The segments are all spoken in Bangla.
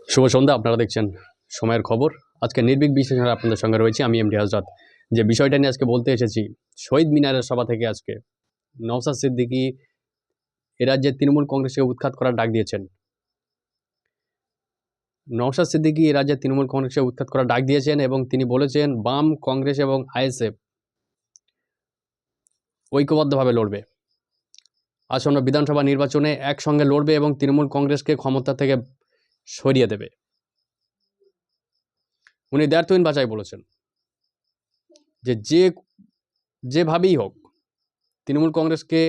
শুভ সন্ধ্যা। আপনারা দেখছেন সময়ের খবর। আজকে নির্ভীক বিশ্লেষণে আপনাদের সঙ্গে রয়েছে আমি এমডি হযরত। যে বিষয়টা নিয়ে আজকে বলতে এসেছি, শহীদ মিনারের সভা থেকে আজকে নওশাদ সিদ্দিকী এ রাজ্যের তৃণমূল কংগ্রেসকে উৎখাত করার ডাক দিয়েছেন। নওশাদ সিদ্দিকী এ রাজ্যের তৃণমূল কংগ্রেসকে উৎখাত করার ডাক দিয়েছেন এবং তিনি বলেছেন বাম, কংগ্রেস এবং আইএসএফ ঐক্যবদ্ধভাবে লড়বে। আসন্ন বিধানসভা নির্বাচনে একসঙ্গে লড়বে এবং তৃণমূল কংগ্রেসকে ক্ষমতা থেকে সরিয়ে দেবে। উনি দ্ব্যর্থহীন ভাষায় বলেছেন যে যেভাবেই হোক তৃণমূল কংগ্রেসকে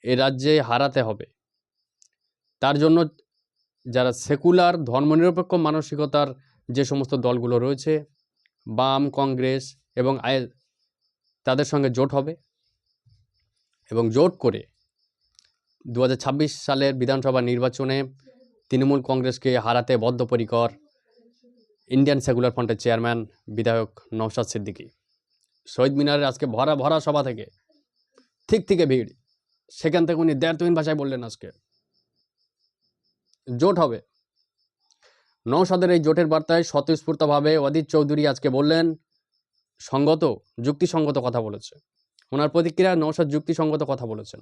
এ রাজ্যে হারাতে হবে। তার জন্য যারা সেকুলার ধর্মনিরপেক্ষ মানসিকতার যে সমস্ত দলগুলো রয়েছে, বাম, কংগ্রেস এবং তাদের সঙ্গে জোট হবে এবং জোট করে 2026 সালের বিধানসভা নির্বাচনে তৃণমূল কংগ্রেসকে হারাতে বদ্ধপরিকর ইন্ডিয়ান সেকুলার ফ্রন্টের চেয়ারম্যান বিধায়ক নওশাদ সিদ্দিকী। শহীদ মিনারের আজকে ভরা ভরা সভা থেকে থেকে ভিড়, সেখান থেকে উনি দ্ব্যর্থহীন ভাষায় বললেন আজকে জোট হবে। নওশাদের এই জোটের বার্তায় স্বতঃস্ফূর্তভাবে অধীর চৌধুরী আজকে বললেন যুক্তিসঙ্গত কথা বলেছে। ওনার প্রতিক্রিয়া, নওশাদ যুক্তিসঙ্গত কথা বলেছেন,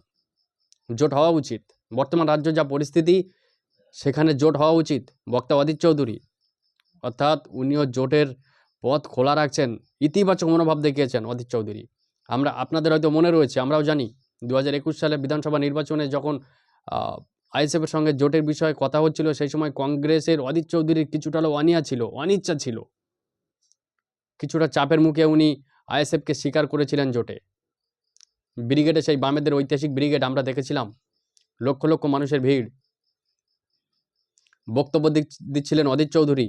জোট হওয়া উচিত। বর্তমান রাজ্য যা পরিস্থিতি সেখানে জোট হওয়া উচিত। বক্তা অধীর চৌধুরী, অর্থাৎ উনিও জোটের পথ খোলা রাখছেন, ইতিবাচক মনোভাব দেখিয়েছেন অধীর চৌধুরী। আপনাদের হয়তো মনে রয়েছে, আমরাও জানি 2021 সালে বিধানসভা নির্বাচনে যখন আইএসএফের সঙ্গে জোটের বিষয়ে কথা হচ্ছিল, সেই সময় কংগ্রেসের অধীর চৌধুরীর কিছুটা অনিচ্ছা ছিল, কিছুটা চাপের মুখে উনি আইএসএফকে স্বীকার করেছিলেন জোটে। ব্রিগেডে, সেই বামেদের ঐতিহাসিক ব্রিগেড আমরা দেখেছিলাম, লক্ষ লক্ষ মানুষের ভিড়। বক্তব্য দিচ্ছিলেন অধীর চৌধুরী।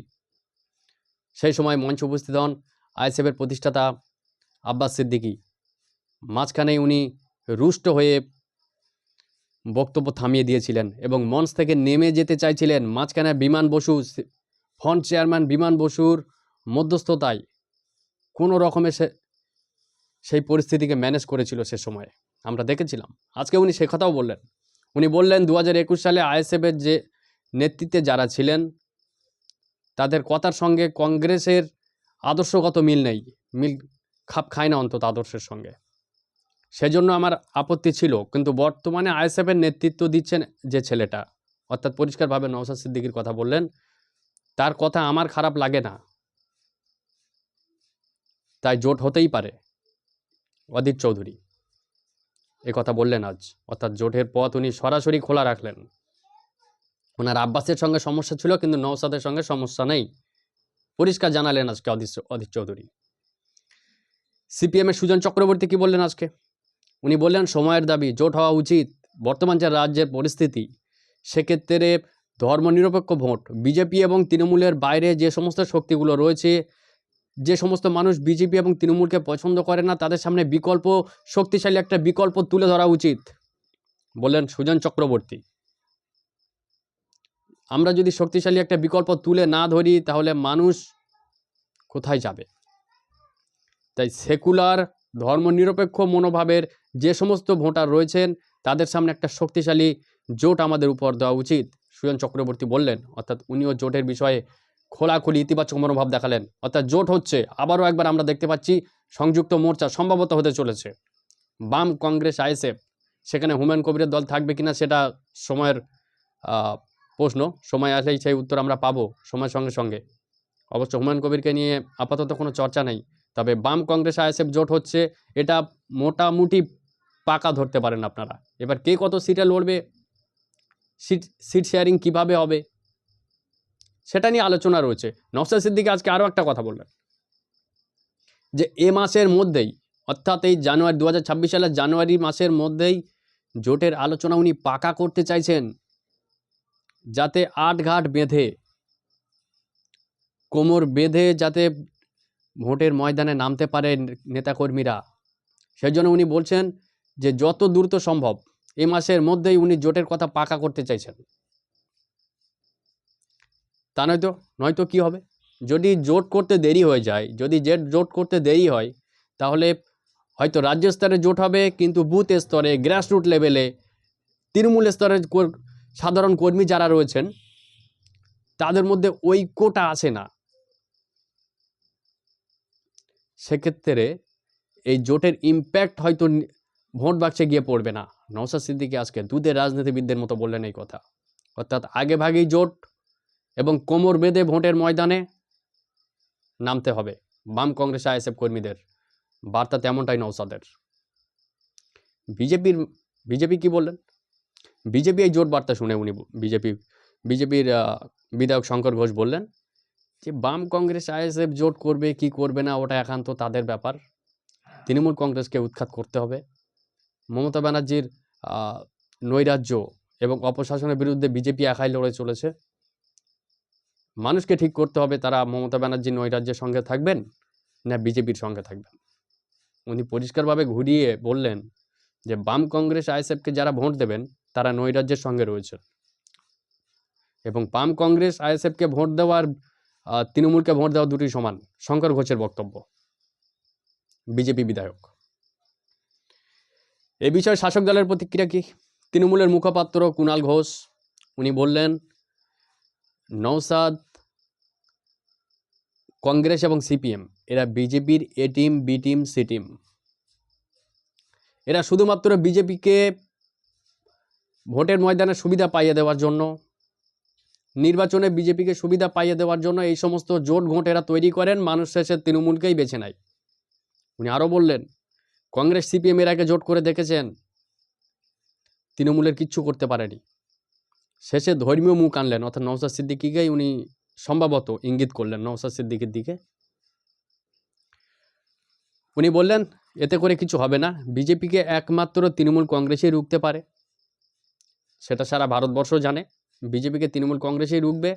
সেই সময় মঞ্চে উপস্থিত হন আইএসএফের প্রতিষ্ঠাতা আব্বাস সিদ্দিকী। মাঝখানেই উনি রুষ্ট হয়ে বক্তব্য থামিয়ে দিয়েছিলেন এবং মঞ্চ থেকে নেমে যেতে চাইছিলেন। মাঝখানে বিমান বসু, ফ্রন্ট চেয়ারম্যান বিমান বসুর মধ্যস্থতায় কোনো রকমে সেই পরিস্থিতিকে ম্যানেজ করেছিল সে সময়, আমরা দেখেছিলাম। আজকে উনি সে কথাও বললেন। উনি বললেন 2021 সালে আইএসএফের যে নেতৃত্বে যারা ছিলেন তাদের কথার সঙ্গে কংগ্রেসের আদর্শগত মিল খাপ খায় না অন্তত আদর্শের সঙ্গে। সেজন্য আমার আপত্তি ছিল। কিন্তু বর্তমানে আইএসএফের নেতৃত্ব দিচ্ছেন যে ছেলেটা, অর্থাৎ পরিষ্কারভাবে নওশাদ সিদ্দিকীর কথা বললেন, তার কথা আমার খারাপ লাগে না, তাই জোট হতেই পারে। অধীর চৌধুরী কথা বললেন আজ, অর্থাৎ জোটের পথ উনি সরাসরি খোলা রাখলেন। ওনার আব্বাসের সঙ্গে সমস্যা ছিল, কিন্তু নওশাদের সঙ্গে সমস্যা নেই, পরিষ্কার জানালেন আজকে অধীর চৌধুরী। সিপিএমের সুজন চক্রবর্তী কি বললেন আজকে? উনি বললেন সময়ের দাবি, জোট হওয়া উচিত। বর্তমান যে রাজ্যের পরিস্থিতি, সেক্ষেত্রে ধর্মনিরপেক্ষ ভোট, বিজেপি এবং তৃণমূলের বাইরে যে সমস্ত শক্তিগুলো রয়েছে, যে সমস্ত মানুষ বিজেপি এবং তৃণমূলকে পছন্দ করে না, তাদের সামনে শক্তিশালী একটা বিকল্প তুলে ধরা উচিত, বললেন সুজন চক্রবর্তী। আমরা যদি শক্তিশালী একটা বিকল্প তুলে না ধরি তাহলে মানুষ কোথায় যাবে? তাই সেকুলার ধর্মনিরপেক্ষ মনোভাবের যে সমস্ত ভোটার রয়েছেন তাদের সামনে একটা শক্তিশালী জোট আমাদের উপর দেওয়া উচিত, সুজন চক্রবর্তী বললেন। অর্থাৎ উনিও জোটের বিষয়ে খোলাখুলি ইতিবাচক মনোভাব দেখালেন। অর্থাৎ জোট হচ্ছে। আবারও একবার আমরা দেখতে পাচ্ছি সংযুক্ত মোর্চা সম্ভবত হতে চলেছে, বাম, কংগ্রেস, আইএসএফ। সেখানে হুমায়ুন কবিরের দল থাকবে কিনা সেটা সময়ের প্রশ্ন। সময় আসলেই সেই উত্তর আমরা পাবো সময়ের সঙ্গে সঙ্গে। অবশ্য হুমায়ুন কবিরকে নিয়ে আপাতত কোনো চর্চা নেই। তবে বাম, কংগ্রেস, আইএসএফ জোট হচ্ছে, এটা মোটামুটি পাকা ধরতে পারেন আপনারা। এবার কে কত সিটে লড়বে, সিট শেয়ারিং কিভাবে হবে, সেটা নিয়ে আলোচনা রয়েছে। নওশাদ সিদ্দিকী আজকে আরও একটা কথা বললেন যে এ মাসের মধ্যেই, অর্থাৎ এই জানুয়ারি 2026 সালের জানুয়ারি মাসের মধ্যেই জোটের আলোচনা উনি পাকা করতে চাইছেন, যাতে আটঘাট বেঁধে, কোমর বেঁধে যাতে ভোটের ময়দানে নামতে পারে নেতাকর্মীরা। সেই জন্য উনি বলছেন যে যত দ্রুত সম্ভব এ মাসের মধ্যেই উনি জোটের কথা পাকা করতে চাইছেন। তা নয়তো কি হবে? যদি জোট করতে দেরি হয়ে যায়, জোট করতে দেরি হয়, তাহলে হয়তো রাজ্য স্তরে জোট হবে, কিন্তু বুথ স্তরে, গ্রাসরুট লেভেলে, তৃণমূল স্তরের সাধারণ কর্মী যারা রয়েছেন তাদের মধ্যে ঐক্যটা আসে না। সেক্ষেত্রে এই জোটের ইম্প্যাক্ট হয়তো ভোট বাক্সে গিয়ে পড়বে না। নওশাদ সিদ্দিকী আজকে দুধের রাজনীতিবিদদের মতো বললেন এই কথা। অর্থাৎ আগে ভাগেই জোট এবং কোমর বেঁধে ভোটের ময়দানে নামতে হবে। বাম কংগ্রেস আইএসএফ কর্মীদের বার্তা তেমনটাই নওশাদের। বিজেপি কি বললেন? বিজেপি এই জোট বার্তা শুনে উনি বিজেপির বিধায়ক শঙ্কর ঘোষ বললেন যে বাম কংগ্রেস আইএসএফ জোট করবে কি করবে না ওটা একান্ত তাদের ব্যাপার। তৃণমূল কংগ্রেসকে উৎখাত করতে হবে। মমতা ব্যানার্জির নৈরাজ্য এবং অপশাসনের বিরুদ্ধে বিজেপি একাই লড়ে চলেছে। মানুষকে ঠিক করতে হবে তারা মমতা ব্যানার্জির নৈরাজ্যের সঙ্গে থাকবেন না বিজেপির সঙ্গে থাকবেন। উনি পরিষ্কারভাবে ঘুরিয়ে বললেন যে বাম কংগ্রেস আইএসএফকে যারা ভোট দেবেন তারা নৈরাজ্যের সঙ্গে রয়েছে এবং বাম কংগ্রেস আইএসএফকে ভোট দেওয়ার তৃণমূলকে ভোট দেওয়া দুটি সমান। শঙ্কর ঘোষের বক্তব্য, বিজেপি বিধায়ক। এ বিষয়ে শাসক দলের প্রতিক্রিয়া কি? তৃণমূলের মুখপাত্র কুণাল ঘোষ উনি বললেন নওশাদ, কংগ্রেস এবং সিপিএম এরা বিজেপির A team, B team, C team. এরা শুধুমাত্র বিজেপিকে ভোটের ময়দানে সুবিধা পাইয়ে দেওয়ার জন্য, নির্বাচনে বিজেপিকে সুবিধা পাইয়ে দেওয়ার জন্য এই সমস্ত জোট ঘোট এরা তৈরি করেন। মানুষ শেষে তৃণমূলকেই বেছে নেয়। উনি আরও বললেন কংগ্রেস সিপিএম এর আগে জোট করে দেখেছেন, তৃণমূলের কিচ্ছু করতে পারেনি। শেষে ধর্মীয় মুখ আনলেন, অর্থাৎ নওশাদ সিদ্দিকীকেই উনি সম্ভবত ইঙ্গিত করলেন নওশাদ সিদ্দিকীর দিকে। উনি বললেন এতে করে কিছু হবে না, বিজেপিকে একমাত্র তৃণমূল কংগ্রেসই রুখতে পারে। সেটা সারা ভারতবর্ষ জানে, বিজেপিকে তৃণমূল কংগ্রেসই রুখবে।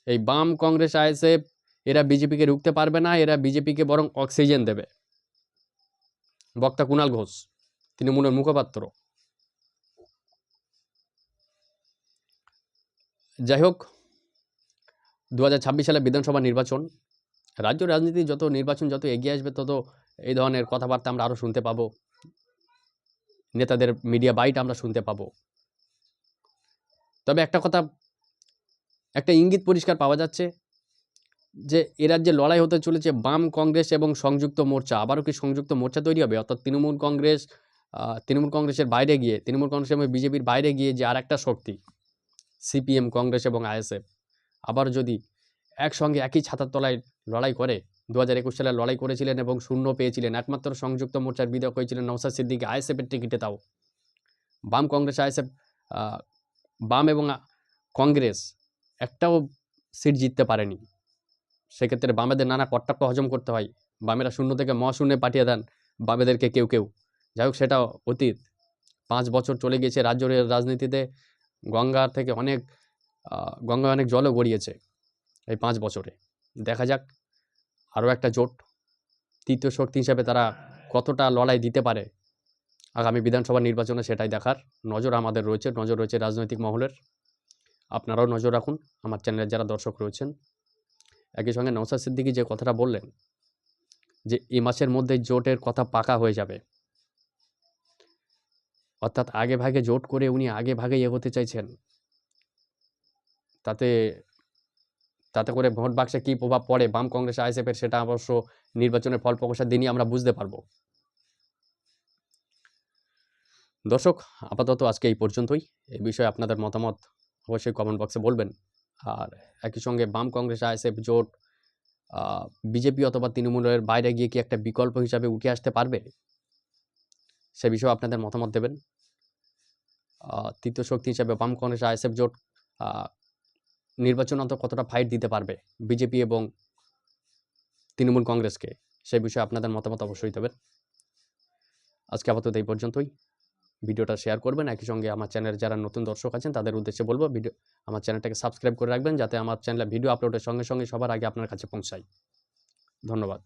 এই বাম কংগ্রেস আইএসএফ এরা বিজেপিকে রুখতে পারবে না, এরা বিজেপিকে বরং অক্সিজেন দেবে। বক্তা কুণাল ঘোষ, তৃণমূলের মুখপাত্র। যাই হোক, 2026 সালে বিধানসভা নির্বাচন, রাজ্য রাজনীতি নির্বাচন যত এগিয়ে আসবে তত এই ধরনের কথাবার্তা আমরা আরও শুনতে পাবো, নেতাদের মিডিয়া বাইট আমরা শুনতে পাবো। তবে একটা ইঙ্গিত পরিষ্কার পাওয়া যাচ্ছে যে এ রাজ্যে লড়াই হতে চলেছে বাম কংগ্রেস এবং সংযুক্ত মোর্চা। আবারও কি সংযুক্ত মোর্চা তৈরি হবে? অর্থাৎ তৃণমূল কংগ্রেসের বাইরে গিয়ে, তৃণমূল কংগ্রেস এবং বিজেপির বাইরে গিয়ে যে আর একটা শক্তি সিপিএম, কংগ্রেস এবং আইএসএফ আবার যদি একসঙ্গে একই ছাতার তলায় লড়াই করে, 2021 সালে লড়াই করেছিলেন এবং শূন্য পেয়েছিলেন, একমাত্র সংযুক্ত মোর্চার বিধায়ক হয়েছিলেন নওশাদ সিদ্দিকী আইএসএফের টিকিটে। তাও বাম কংগ্রেস আইএসএফ, বাম এবং কংগ্রেস একটাও সিট জিততে পারেনি। সেক্ষেত্রে বামেদের নানা কট্টাক্ষ হজম করতে হয়। বামেরা শূন্য থেকে মহাশূন্যে পাঠিয়ে দেন বামেদেরকে কেউ। যাই হোক, সেটা অতীত। 5 বছর চলে গিয়েছে রাজ্যের রাজনীতিতে। গঙ্গায় অনেক জলও গড়িয়েছে এই 5 বছরে। দেখা যাক আরও একটা জোট তৃতীয় শক্তি হিসাবে তারা কতটা লড়াই দিতে পারে আগামী বিধানসভা নির্বাচনে, সেটাই দেখার নজর আমাদের রয়েছে, নজর রয়েছে রাজনৈতিক মহলের। আপনারাও নজর রাখুন, আমার চ্যানেলের যারা দর্শক রয়েছেন। একই সঙ্গে নওশাদ সিদ্দিকী যে কথাটা বললেন যে এই মাসের মধ্যে জোটের কথা পাকা হয়ে যাবে, অর্থাৎ আগে ভাগে জোট করে উনি আগে ভাগে এগোতে চাইছেন। তাতে করে ভোট বাক্সে কী প্রভাব পড়ে বাম কংগ্রেস আইএসএফের, সেটা অবশ্য নির্বাচনের ফল প্রকাশের দিনই আমরা বুঝতে পারবো। দর্শক, আপাতত আজকে এই পর্যন্তই। এই বিষয়ে আপনাদের মতামত অবশ্যই কমেন্ট বক্সে বলবেন। আর একই সঙ্গে বাম কংগ্রেস আইএসএফ জোট বিজেপি অথবা তৃণমূলের বাইরে গিয়ে কি একটা বিকল্প হিসাবে উঠে আসতে পারবে, সে বিষয়ে আপনাদের মতামত দেবেন। তৃতীয় শক্তি হিসাবে বাম কংগ্রেস আইএসএফ জোট নির্বাচন অন্তত কতটা ফাইট দিতে পারবে বিজেপি এবং তৃণমূল কংগ্রেসকে, সেই বিষয়ে আপনাদের মতামত অবশ্যই দেবেন। আজকে আপাতত এই পর্যন্তই। ভিডিওটা শেয়ার করবেন। একই সঙ্গে আমার চ্যানেলের যারা নতুন দর্শক আছেন তাদের উদ্দেশ্যে বলবো আমার চ্যানেলটাকে সাবস্ক্রাইব করে রাখবেন, যাতে আমার চ্যানেলে ভিডিও আপলোডের সঙ্গে সঙ্গে সবার আগে আপনার কাছে পৌঁছায়। ধন্যবাদ।